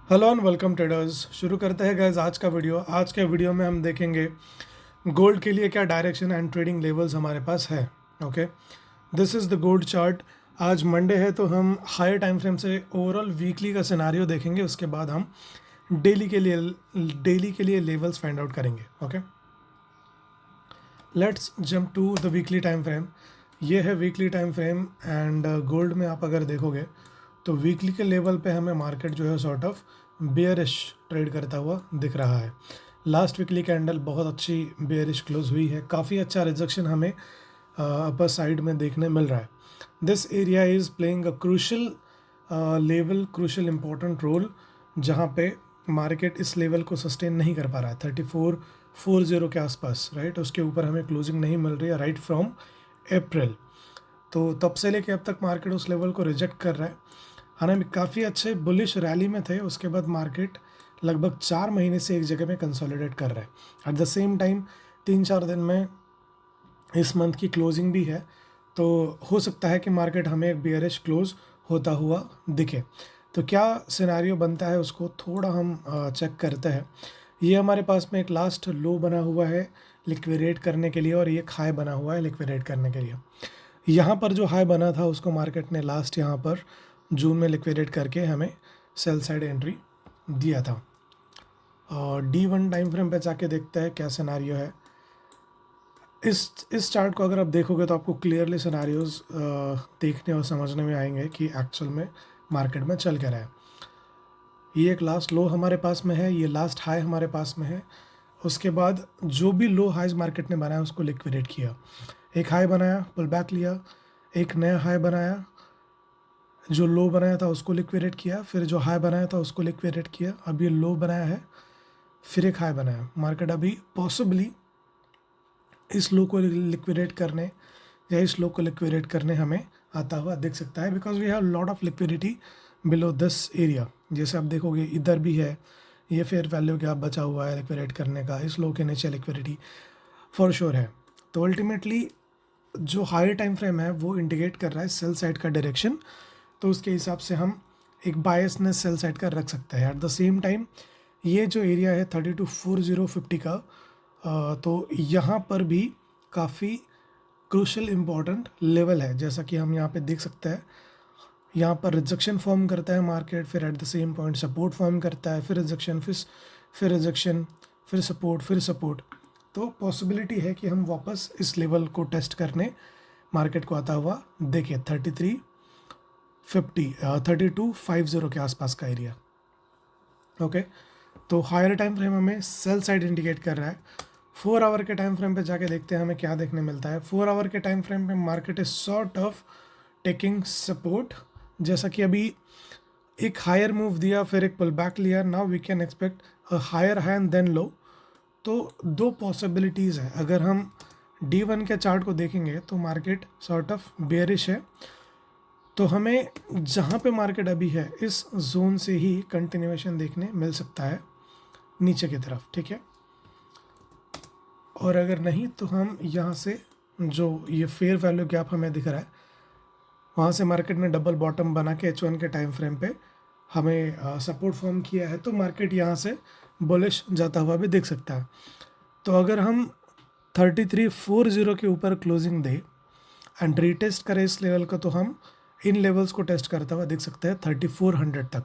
Hello and welcome traders. शुरू करते हैं गाइस आज का वीडियो। आज के वीडियो में हम देखेंगे गोल्ड के लिए क्या डायरेक्शन एंड ट्रेडिंग लेवल्स हमारे पास है। Okay, this is the gold chart. आज मंडे है तो हम हायर टाइम फ्रेम से ओवरऑल वीकली का सिनारियो देखेंगे। उसके बाद हम डेली के लिए लेवल्स फाइंड आउट करेंगे। Okay, let's jump to the weekly time frame. ये है weekly time frame and gold में आप अगर देखोगे तो वीकली के लेवल पे हमें मार्केट जो है सॉर्ट ऑफ बेयरिश ट्रेड करता हुआ दिख रहा है। लास्ट वीकली कैंडल बहुत अच्छी बेयरिश क्लोज हुई है, काफ़ी अच्छा रिजेक्शन हमें अपर साइड में देखने मिल रहा है। This area is playing a crucial level, crucial important role, जहाँ पे मार्केट इस लेवल को सस्टेन नहीं कर पा रहा है 3440 के आसपास, राइट। उसके ऊपर हमें क्लोजिंग नहीं मिल रही है राइट फ्रॉम अप्रैल। तो तब से लेके अब तक मार्केट उस लेवल को रिजेक्ट कर रहा है। हालांकि काफ़ी अच्छे बुलिश रैली में थे, उसके बाद मार्केट लगभग 4 महीने से एक जगह में कंसोलिडेट कर रहा है। एट द सेम टाइम 3-4 दिन में इस मंथ की क्लोजिंग भी है, तो हो सकता है कि मार्केट हमें एक बियरिश क्लोज होता हुआ दिखे। तो क्या सिनेरियो बनता है उसको थोड़ा हम चेक करते हैं। ये हमारे पास में एक लास्ट लो बना हुआ है लिक्विडेट करने के लिए, और ये एक हाई बना हुआ है लिक्विडेट करने के लिए। यहाँ पर जो हाई बना था उसको मार्केट ने लास्ट यहाँ पर जून में लिक्विडेट करके हमें सेल साइड एंट्री दिया था। और D1 टाइम फ्रेम पे जाके देखते हैं क्या सिनेरियो है। इस चार्ट को अगर आप देखोगे तो आपको क्लियरली सिनेरियोज देखने और समझने में आएंगे कि एक्चुअल में मार्केट में चल क्या रहा है। ये एक लास्ट लो हमारे पास में है, ये लास्ट हाई हमारे पास में है। उसके बाद जो भी लो हाइज मार्केट ने बनाया उसको लिक्विडेट किया। एक हाई बनाया, पुल बैक लिया, एक नया हाई बनाया, जो लो बनाया था उसको लिक्विडेट किया, फिर जो हाई बनाया था उसको लिक्विडेट किया, अब ये लो बनाया है, फिर एक हाई बनाया। मार्केट अभी पॉसिबली इस लो को लिक्विडेट करने या इस लो को लिक्विडेट करने हमें आता हुआ दिख सकता है, because we have lot of liquidity below this area. जैसे आप देखोगे इधर भी है, ये फेयर वैल्यू गैप बचा हुआ है लिक्विडेट करने का, इस लो के नीचे लिक्विडिटी फॉर श्योर है। तो अल्टीमेटली जो हायर टाइम फ्रेम है वो इंडिकेट कर रहा है सेल साइड का डायरेक्शन, तो उसके हिसाब से हम एक बायसनेस सेल साइड का रख सकते हैं। एट द सेम टाइम ये जो एरिया है 324050 का, तो यहाँ पर भी काफ़ी क्रूशल इम्पॉर्टेंट लेवल है, जैसा कि हम यहाँ पे देख सकते हैं। यहाँ पर रिजेक्शन फॉर्म करता है मार्केट, फिर at the same point support form करता है, फिर रिजेक्शन, फिर रिजेक्शन, फिर सपोर्ट, फिर सपोर्ट। तो पॉसिबिलिटी है कि हम वापस इस लेवल को टेस्ट करने मार्केट को आता हुआ देखें 3250 के आसपास का एरिया। ओके, तो हायर टाइम फ्रेम हमें सेल साइड इंडिकेट कर रहा है। 4 आवर के टाइम फ्रेम पे जाके देखते हैं हमें क्या देखने मिलता है। 4 आवर के टाइम फ्रेम पे market is sort of taking support, जैसा कि अभी एक हायर मूव दिया, फिर एक पुल बैक लिया। Now we can expect a higher high and then low. तो दो पॉसिबिलिटीज़ है। अगर हम D1 के चार्ट को देखेंगे तो मार्केट सॉर्ट ऑफ बेयरिश है, तो हमें जहाँ पे मार्केट अभी है इस जोन से ही कंटिन्यूएशन देखने मिल सकता है नीचे की तरफ, ठीक है। और अगर नहीं तो हम यहाँ से जो ये फेयर वैल्यू गैप हमें दिख रहा है वहाँ से मार्केट ने डबल बॉटम बना के H1 के टाइम फ्रेम पे हमें सपोर्ट फॉर्म किया है, तो मार्केट यहाँ से बुलिश जाता हुआ भी दिख सकता है। तो अगर हम 3340 के ऊपर क्लोजिंग दे एंड रीटेस्ट करें इस लेवल का, तो हम इन लेवल्स को टेस्ट करता हुआ दिख सकते हैं 3400 तक।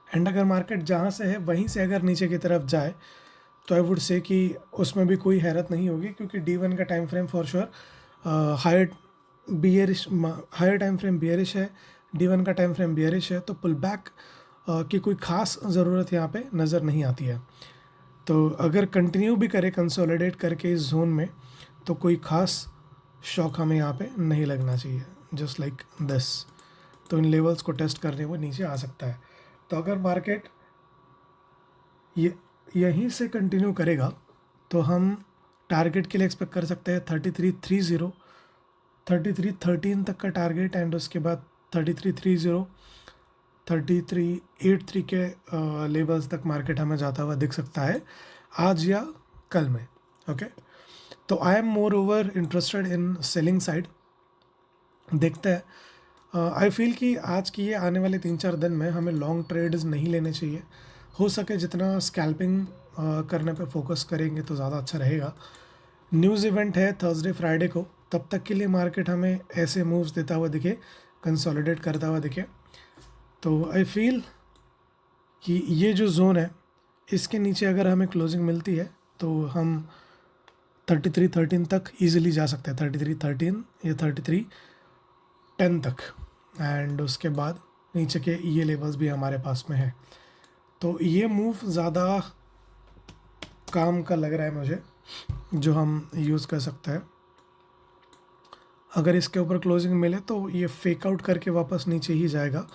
एंड अगर मार्केट जहाँ से है वहीं से अगर नीचे की तरफ जाए तो आई वुड से कि उसमें भी कोई हैरत नहीं होगी, क्योंकि D1 का time frame for sure higher time frame bearish है, D1 का टाइम फ्रेम बियरिश है। तो पुल बैक की कोई ख़ास ज़रूरत यहाँ पे नज़र नहीं आती है। तो अगर कंटिन्यू भी करे कंसोलिडेट करके इस जोन में, तो कोई ख़ास शॉक हमें यहाँ पे नहीं लगना चाहिए, जस्ट लाइक दिस। तो इन लेवल्स को टेस्ट करने वो नीचे आ सकता है। तो अगर मार्केट ये यहीं से कंटिन्यू करेगा तो हम टारगेट के लिए एक्सपेक्ट कर सकते हैं 3330, 3313 तक का टारगेट, एंड उसके बाद 3330, 3383 के लेवल्स तक मार्केट हमें जाता हुआ दिख सकता है आज या कल में। ओके, तो I am more over interested in selling side. देखते हैं आई फील कि आज की ये आने वाले 3-4 दिन में हमें लॉन्ग ट्रेड्स नहीं लेने चाहिए। हो सके जितना स्कैल्पिंग करने पे फोकस करेंगे तो ज़्यादा अच्छा रहेगा। न्यूज़ इवेंट है थर्सडे फ्राइडे को, तब तक के लिए मार्केट हमें ऐसे मूव्स देता हुआ दिखे, कंसोलिडेट करता हुआ दिखे, तो आई फील कि ये जो जोन है इसके नीचे अगर हमें क्लोजिंग मिलती है तो हम 33-13 तक इजीली जा सकते हैं, 33-13 या 33-10 तक। एंड उसके बाद नीचे के ये लेवल्स भी हमारे पास में है, तो ये मूव ज़्यादा काम का लग रहा है मुझे, जो हम यूज़ कर सकते हैं। अगर इसके ऊपर क्लोजिंग मिले तो ये फेक आउट करके वापस नीचे ही जाएगा,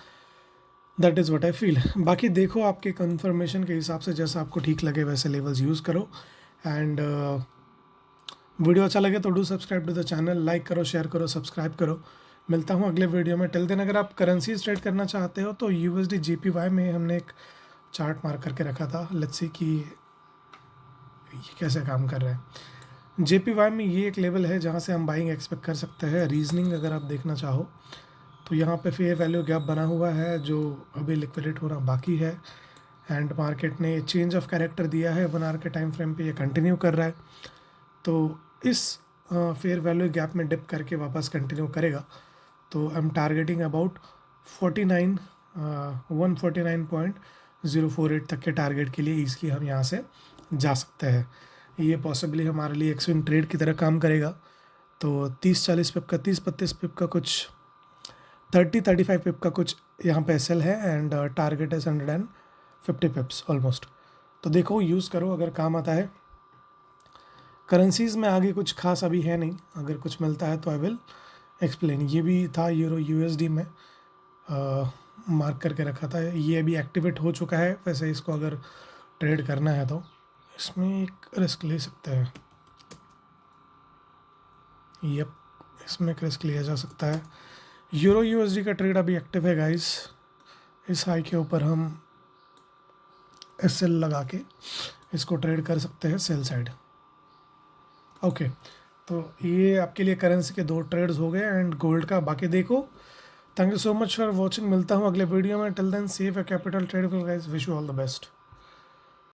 that is what I feel. बाकी देखो आपके कंफर्मेशन के हिसाब से जैसा आपको ठीक लगे वैसे लेवल्स यूज़ करो। एंड वीडियो अच्छा लगे तो do subscribe to the channel, like करो, शेयर करो, सब्सक्राइब करो। मिलता हूँ अगले वीडियो में। टिल देन अगर आप करेंसीज ट्रेड करना चाहते हो तो USD JPY में हमने एक चार्ट मार्क करके रखा था, लेट्स सी कि ये कैसे काम कर रहा है। JPY में ये एक लेवल है जहाँ से हम बाइंग एक्सपेक्ट कर सकते हैं। रीजनिंग अगर आप देखना चाहो तो यहाँ पे फेयर वैल्यू गैप बना हुआ है जो अभी लिक्विडेट होना बाकी है, एंड मार्केट ने चेंज ऑफ कैरेक्टर दिया है 1 आवर के टाइम फ्रेम पे, ये कंटिन्यू कर रहा है। तो इस फेयर वैल्यू गैप में डिप करके वापस कंटिन्यू करेगा, तो आई एम टारगेटिंग अबाउट 149.048 तक के टारगेट के लिए ईज़िली हम यहाँ से जा सकते हैं। ये पॉसिबली हमारे लिए एक स्विंग ट्रेड की तरह काम करेगा। तो 30-40 पिप का, 30-32 पिप का, कुछ 30-35 पिप का कुछ यहाँ पे SL है, एंड टारगेट है 150 पिप्स ऑलमोस्ट। तो देखो, यूज़ करो, अगर काम आता है। करेंसीज़ में आगे कुछ खास अभी है नहीं, अगर कुछ मिलता है तो आई विल एक्सप्लेन। ये भी था यूरो USD में मार्क करके रखा था, ये अभी एक्टिवेट हो चुका है। वैसे इसको अगर ट्रेड करना है तो इसमें एक रिस्क ले सकते हैं। यप, इसमें एक रिस्क लिया जा सकता है। यूरो USD का ट्रेड अभी एक्टिव है गाइस। इस हाई के ऊपर हम SL लगा के इसको ट्रेड कर सकते हैं सेल साइड। ओके, तो ये आपके लिए करेंसी के 2 ट्रेड्स हो गए, एंड गोल्ड का बाकी देखो। Thank you so much for watching. मिलता हूँ अगले वीडियो में। Till then save a capital, trade guys, wish you all the best.